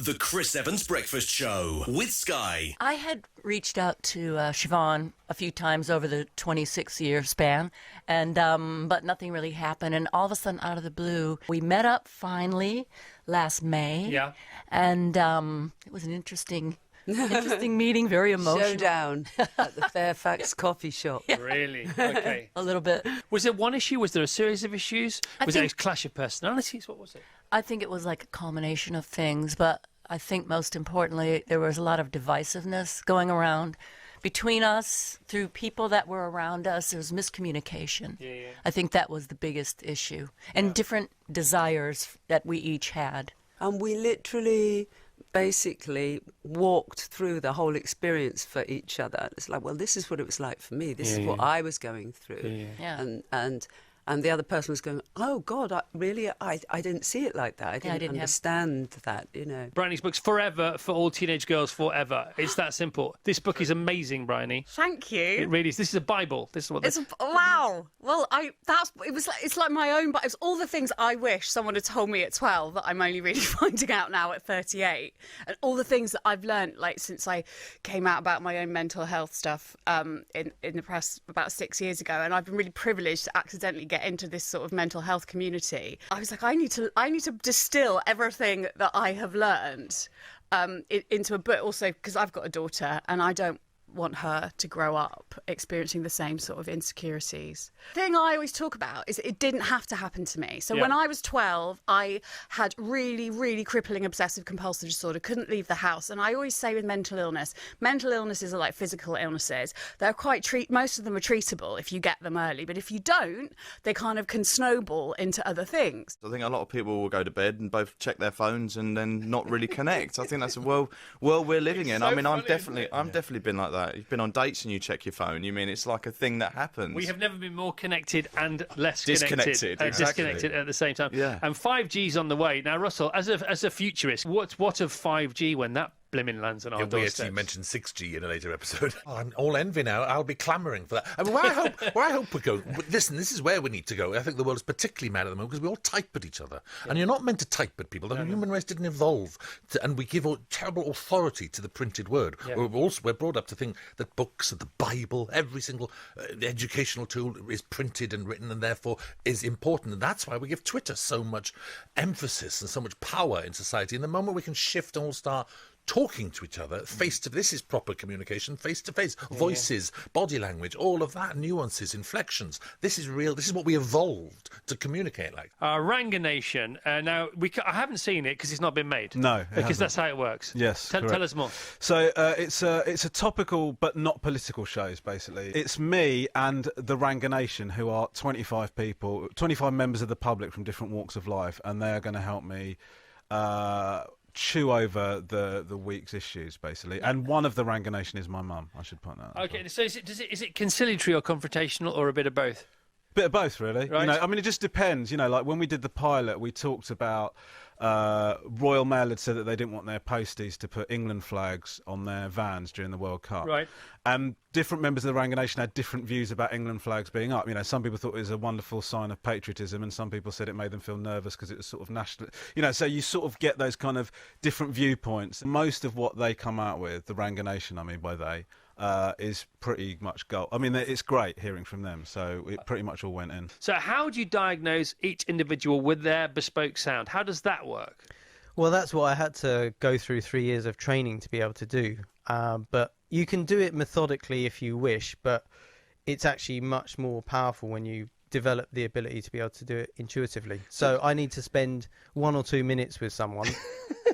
The Chris Evans Breakfast Show with Sky. I had reached out to Siobhan a few times over the 26-year span, and but nothing really happened. And all of a sudden, out of the blue, we met up finally last May. Yeah. And it was an interesting meeting, very emotional. Showdown at the Fairfax coffee shop. Yeah. Really? Okay. A little bit. Was it one issue? Was there a series of issues? Was it a clash of personalities? What was it? I think it was like a culmination of things, but I think most importantly, there was a lot of divisiveness going around between us, through people that were around us. There was miscommunication. Yeah. I think that was the biggest issue, and different desires that we each had. And we literally, basically, walked through the whole experience for each other. It's like, well, this is what it was like for me. This is what I was going through. Yeah. And the other person was going, oh, God, I didn't see it like that. I didn't understand that, you know. Bryony's book's Forever for All Teenage Girls Forever. It's that simple. This book is amazing, Bryony. Thank you. It really is. This is a Bible. This is what. Wow. Well, it's like my own. But it's all the things I wish someone had told me at 12 that I'm only really finding out now at 38, and all the things that I've learned like since I came out about my own mental health stuff in the press about 6 years ago, and I've been really privileged to accidentally get into this sort of mental health community. I was like, I need to distill everything that I have learned into a book, also because I've got a daughter and I don't want her to grow up experiencing the same sort of insecurities. The thing I always talk about is it didn't have to happen to me. So when I was 12, I had really, really crippling obsessive compulsive disorder, couldn't leave the house. And I always say with mental illnesses are like physical illnesses. They're most of them are treatable if you get them early. But if you don't, they kind of can snowball into other things. I think a lot of people will go to bed and both check their phones and then not really connect. I think that's a world we're living in. I mean, I've definitely been like that. You've been on dates and you check your phone. You mean it's like a thing that happens. We have never been more connected and less disconnected at the same time. Yeah. And 5G's on the way. Now, Russell, as a futurist, what of 5G when that blimmin' lands on our doorsteps? We actually mentioned 6G in a later episode. I'm all envy now. I'll be clamouring for that. I mean, where I hope we're going. Listen, this is where we need to go. I think the world is particularly mad at the moment because we all type at each other. Yeah. And you're not meant to type at people. The human race didn't evolve. And we give terrible authority to the printed word. Yeah. We're brought up to think that books and the Bible, every single educational tool is printed and written and therefore is important. And that's why we give Twitter so much emphasis and so much power in society. And the moment we can shift and all start talking to each other face to this is proper communication, face to face, voices, body language, all of that, nuances, inflections. This is real. This is what we evolved to communicate like. Ranganation. Now I haven't seen it because it's not been made. No, because that's how it works. Yes, tell us more. So it's a topical but not political shows. Basically, it's me and the Ranganation, who are 25 people, 25 members of the public from different walks of life, and they are going to help me chew over the week's issues, basically. And one of the Ranganation is my mum, I should point that out. Okay, so is it conciliatory or confrontational or a bit of both? Bit of both, really. Right. You know, I mean, it just depends. You know, like when we did the pilot, we talked about Royal Mail had said that they didn't want their posties to put England flags on their vans during the World Cup. Right. And different members of the Ranganation had different views about England flags being up. You know, some people thought it was a wonderful sign of patriotism, and some people said it made them feel nervous because it was sort of national. You know, so you sort of get those kind of different viewpoints. Most of what they come out with, the Ranganation, I mean by they, is pretty much gold. I mean, it's great hearing from them, so it pretty much all went in. So how do you diagnose each individual with their bespoke sound? How does that work? Well, that's what I had to go through 3 years of training to be able to do. But you can do it methodically if you wish, but it's actually much more powerful when you develop the ability to be able to do it intuitively. So I need to spend 1 or 2 minutes with someone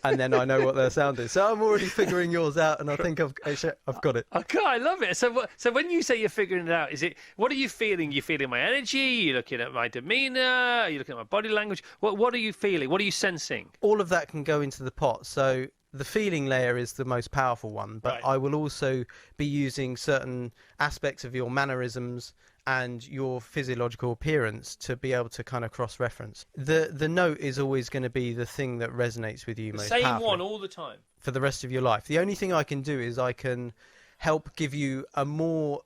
and then I know what their sound is. So I'm already figuring yours out, and I think I've got it. Okay, I love it. So when you say you're figuring it out, what are you feeling? You feeling my energy? You're looking at my demeanour? Are you looking at my body language? What are you feeling? What are you sensing? All of that can go into the pot. So the feeling layer is the most powerful one, but right. I will also be using certain aspects of your mannerisms and your physiological appearance to be able to kind of cross-reference. The note is always going to be the thing that resonates with you most powerfully. Same one all the time? For the rest of your life. The only thing I can do is I can help give you a more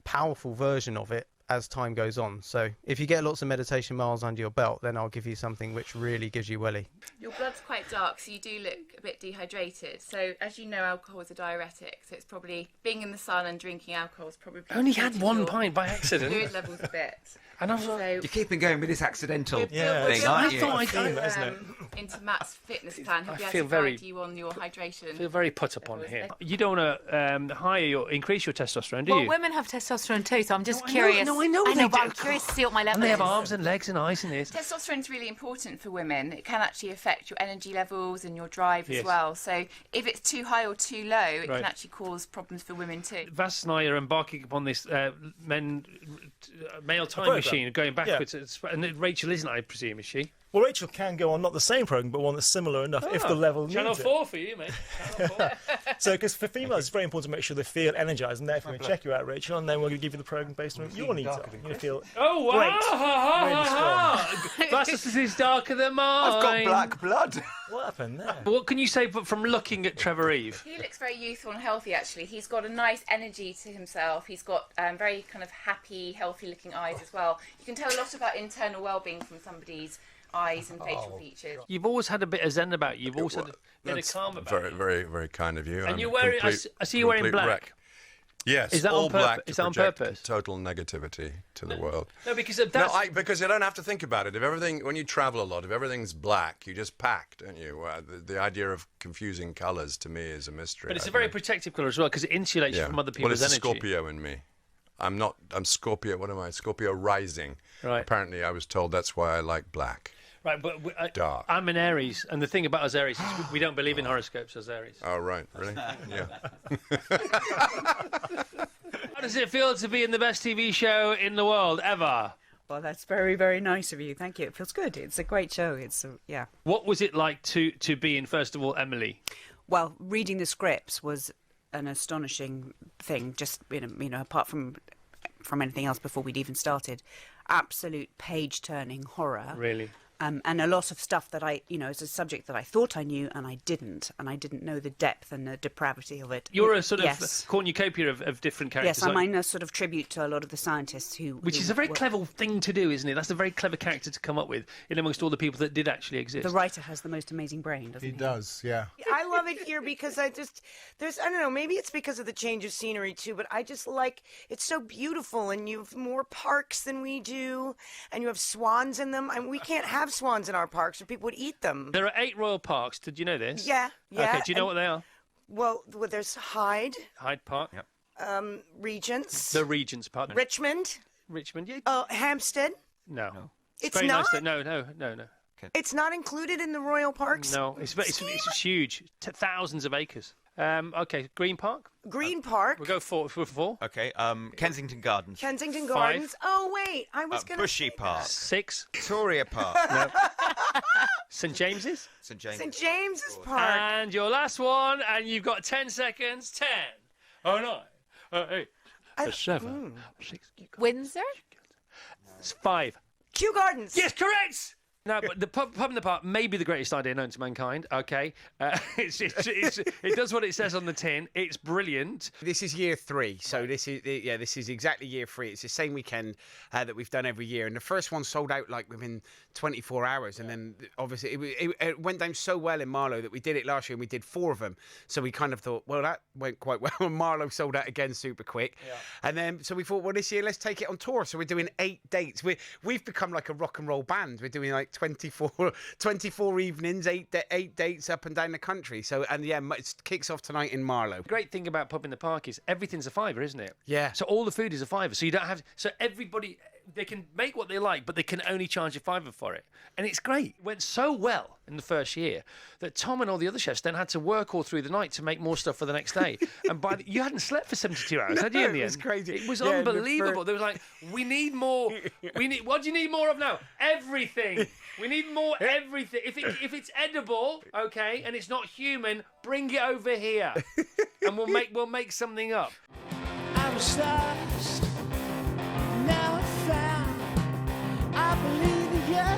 powerful version of it as time goes on. So if you get lots of meditation miles under your belt, then I'll give you something which really gives you welly. Your blood's quite dark, so you do look a bit dehydrated. So as you know, alcohol is a diuretic, so it's probably being in the sun and drinking alcohol is probably Only had boosted 1 your pint by accident. fluid levels a bit. And I was like, So You're keeping going with this accidental we'll thing, build aren't you? into Matt's fitness plan. He'll be able feel to very- guide you on your hydration. I feel very put upon here. You don't want to increase your testosterone, do Well, you? women have testosterone too, so I'm just No, I know- curious. no, I know they but do. I'm curious to see what my level And they have is. arms and legs and eyes and ears. Testosterone is really important for women. It can actually affect your energy levels and your drive Yes. as well. So if it's too high or too low, it Right. can actually cause problems for women too. Vas and I are embarking upon this male time program. machine, going backwards. And Rachel isn't, I presume, is she? Well, Rachel can go on not the same program, but one that's similar enough if the level needs Channel it. 4 for you, mate. Channel 4. So, because for females, it's very important to make sure they feel energised, and therefore we check you out, Rachel, and then we'll give you the program based on what you need to. You're going to feel Oh, wow! great, really strong. Vas is darker than mine. I've got black blood. What happened there? What can you say from looking at Trevor Eve? He looks very youthful and healthy, actually. He's got a nice energy to himself. He's got very kind of happy, healthy-looking eyes as well. You can tell a lot about internal well-being from somebody's eyes and facial features. You've always had a bit of zen about you. You've always had a bit of calm about very, you. very, very kind of you. And I'm you're wearing. I see you're wearing complete black. wreck. Yes, Is that all on purpose? black to Is that on project purpose? total negativity to the world. No, because that's. Because you don't have to think about it. If everything, when you travel a lot, if everything's black, you just pack, don't you? The idea of confusing colours to me is a mystery. But it's a very protective colour as well because it insulates you from other people's well, it's energy. a Scorpio in me. I'm Scorpio. What am I? Scorpio rising. Right. Apparently, I was told that's why I like black. Right, but Dark. I'm an Aries, and the thing about us Aries is we don't believe in horoscopes as Aries. Oh, right. Really? Yeah. How does it feel to be in the best TV show in the world ever? Well, that's very, very nice of you. Thank you. It feels good. It's a great show. Yeah. What was it like to be in, first of all, Emily? Well, reading the scripts was an astonishing thing. Just apart from anything else before we'd even started, absolute page-turning horror. Really. And a lot of stuff that it's a subject that I thought I knew and I didn't know the depth and the depravity of it. You're a sort of Yes. cornucopia of different characters. Yes, I'm in a sort of tribute to a lot of the scientists Which is a very clever thing to do, isn't it? That's a very clever character to come up with, in amongst all the people that did actually exist. The writer has the most amazing brain, doesn't he? He does, yeah. I love it here because I don't know, maybe it's because of the change of scenery too, but I just like, it's so beautiful and you have more parks than we do and you have swans in them. We can't have swans in our parks or people would eat them. There are 8 royal parks. Did you know this? Yeah. Okay, do you know what they are? Well, there's Hyde Park. Yep. Regents. The Regents Park. Richmond. Yeah. Oh, Hampstead. No. It's very not? nice. No. It's not included in the royal parks? No, it's huge. Thousands of acres. Okay, Green Park? Green Park. We'll go for 4. Okay, Kensington Gardens. Kensington 5. Gardens. Oh, wait, I was going to Bushy Park. 6. Victoria Park. No. St James's? St James's. St James's Park. And your last one, and you've got 10 seconds. 10. Oh, 9. 8. 7. 6. Windsor? It's 5. Kew Gardens. Yes, correct! No, but the pub in the park may be the greatest idea known to mankind. Okay, it does what it says on the tin. It's brilliant. This is year 3, so this is exactly year 3. It's the same weekend that we've done every year, and the first one sold out like within 24 hours, and then obviously it went down so well in Marlow that we did it last year and we did 4 of them. So we kind of thought, well, that went quite well. And Marlow sold out again super quick, and then so we thought, well, this year let's take it on tour. So we're doing 8 dates. We've become like a rock and roll band. We're doing like 24 evenings, 8 dates up and down the country. So, and yeah, it kicks off tonight in Marlow. The great thing about Pub in the Park is everything's a fiver, isn't it? Yeah. So all the food is a fiver. So you don't have. So everybody, they can make what they like, but they can only charge a fiver for it. And it's great. It went so well in the first year that Tom and all the other chefs then had to work all through the night to make more stuff for the next day. And you hadn't slept for 72 hours, had you? In the end, it was crazy. It was unbelievable. They were like, "We need more. What do you need more of now? Everything. We need more everything. If it's edible, okay, and it's not human, bring it over here, and we'll make something up." I was lost, now I found. I believe in you,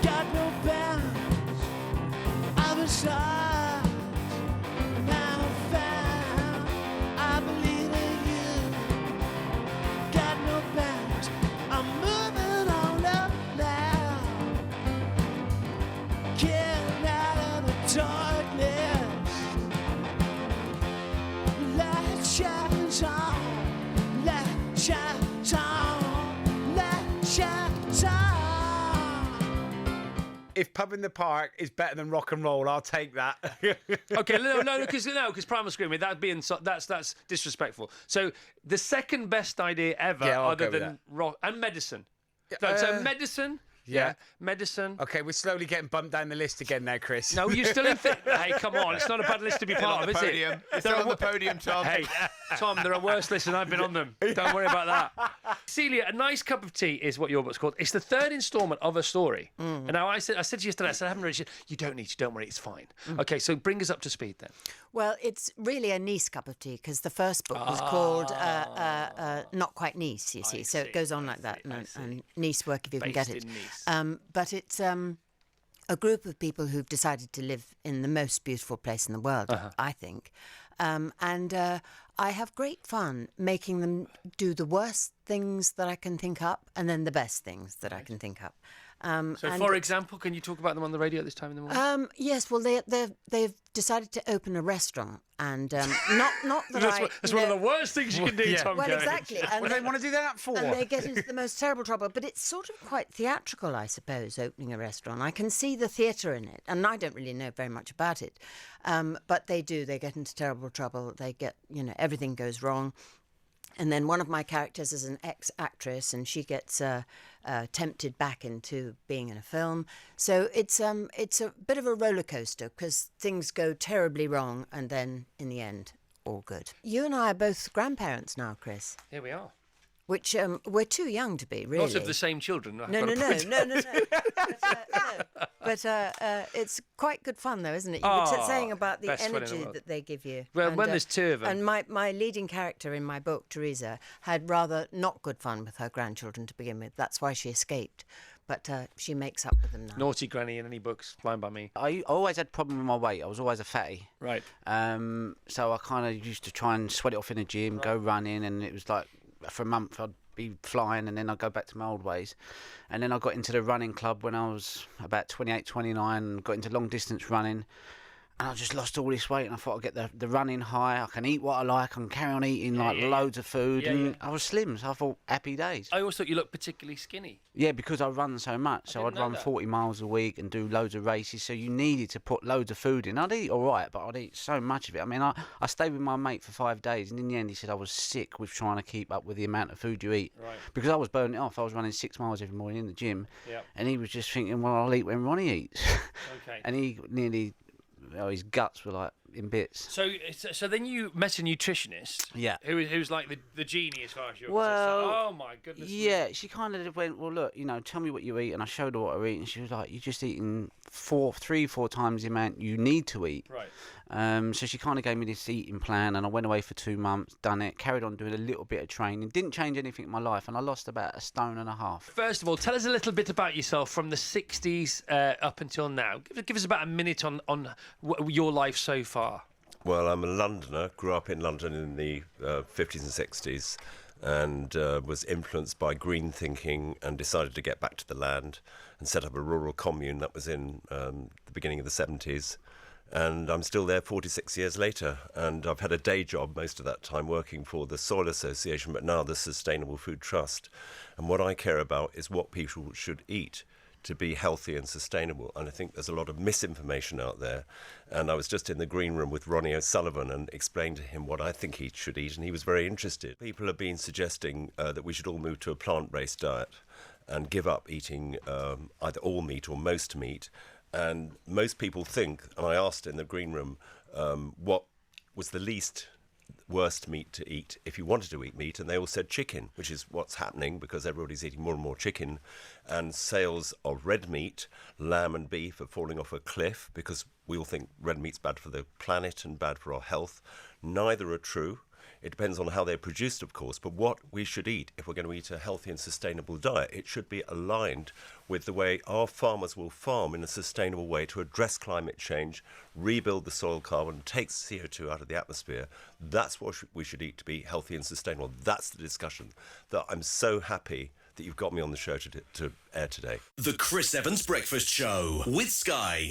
got no bounds. I was lost, now I found. I believe in you, got darkness. Light shines on, light shines on, light shines on. If Pub in the Park is better than rock and roll, I'll take that. Okay, because Primal Scream, that's disrespectful. So the second best idea ever, Yeah, I'll other go with than rock and medicine. So medicine. Yeah. Medicine. Okay, we're slowly getting bumped down the list again now, Chris. No, you're still in. Hey, come on! It's not a bad list to be Still part on of, the is podium. it? You're still on the podium, Tom. Hey, Tom, there are worse lists and I've been on them. Don't worry about that. Celia, a nice cup of tea is what your book's called. It's the third instalment of a story. And now I said to you yesterday, I said I haven't read it. You don't need to. Don't worry, it's fine. Okay, so bring us up to speed then. Well, it's really a Nice cup of tea because the first book was called Not Quite Nice, you see. So it goes on like that. And Nice work if you can get it. But it's a group of people who've decided to live in the most beautiful place in the world, I think. And I have great fun making them do the worst things that I can think up and then the best things that I can think up. So, for example, can you talk about them on the radio at this time in the morning? Yes, well, they've decided to open a restaurant, and not that that's one of the worst things you can do, Tom. Well, Kerridge. exactly. And What do they want to do that for? And they get into the most terrible trouble. But it's sort of quite theatrical, I suppose, opening a restaurant. I can see the theatre in it, and I don't really know very much about it. But they do. They get into terrible trouble. They get, everything goes wrong. And then one of my characters is an ex-actress, and she gets tempted back into being in a film. So it's a bit of a roller coaster because things go terribly wrong, and then in the end, all good. You and I are both grandparents now, Chris. Here we are. Which we're too young to be, really. Not of the same children. No. But it's quite good fun, though, isn't it? You were saying about the energy that they give you. Well, and, when there's two of them. And my leading character in my book, Teresa, had rather not good fun with her grandchildren to begin with. That's why she escaped. But she makes up with them now. Naughty granny in any books, flying by me. I always had a problem with my weight. I was always a fatty. Right. So I kind of used to try and sweat it off in the gym, go running, and it was like for a month I'd be flying and then I'd go back to my old ways. And then I got into the running club when I was about 28, 29 and got into long distance running. And I just lost all this weight, and I thought I'd get the running high. I can eat what I like. I can carry on eating loads of food. And I was slim, so I thought happy days. I always thought you looked particularly skinny. Yeah, because I run so much. So I'd run 40 miles a week and do loads of races. So you needed to put loads of food in. I'd eat all right, but I'd eat so much of it. I mean, I stayed with my mate for 5 days, and in the end he said I was sick with trying to keep up with the amount of food you eat. Right. Because I was burning it off. I was running 6 miles every morning in the gym. Yep. And he was just thinking, well, I'll eat when Ronnie eats. Okay. And he nearly... his guts were like in bits. So then you met a nutritionist. Yeah. Who's like the genie as far as you're Well, concerned. Oh my goodness. Yeah, she kind of went, well, look, tell me what you eat, and I showed her what I eat, and she was like, you're just eating 4 times the amount you need to eat. Right. So she kind of gave me this eating plan, and I went away for 2 months, done it, carried on doing a little bit of training, didn't change anything in my life, and I lost about 1.5 stone. First of all, tell us a little bit about yourself from the 60s up until now. Give us about a minute on your life so far. Well, I'm a Londoner, grew up in London in the 50s and 60s, and was influenced by green thinking and decided to get back to the land and set up a rural commune that was in the beginning of the 70s. And I'm still there 46 years later, and I've had a day job most of that time working for the Soil Association, but now the Sustainable Food Trust. And what I care about is what people should eat to be healthy and sustainable. And I think there's a lot of misinformation out there. And I was just in the green room with Ronnie O'Sullivan and explained to him what I think he should eat, and he was very interested. People have been suggesting that we should all move to a plant-based diet and give up eating either all meat or most meat. And most people think, and I asked in the green room, what was the least worst meat to eat if you wanted to eat meat, and they all said chicken, which is what's happening because everybody's eating more and more chicken, and sales of red meat, lamb and beef are falling off a cliff because we all think red meat's bad for the planet and bad for our health. Neither are true. It depends on how they're produced, of course, but what we should eat if we're going to eat a healthy and sustainable diet, it should be aligned with the way our farmers will farm in a sustainable way to address climate change, rebuild the soil carbon, take CO2 out of the atmosphere. That's what we should eat to be healthy and sustainable. That's the discussion that I'm so happy that you've got me on the show to air today. The Chris Evans Breakfast Show with Sky.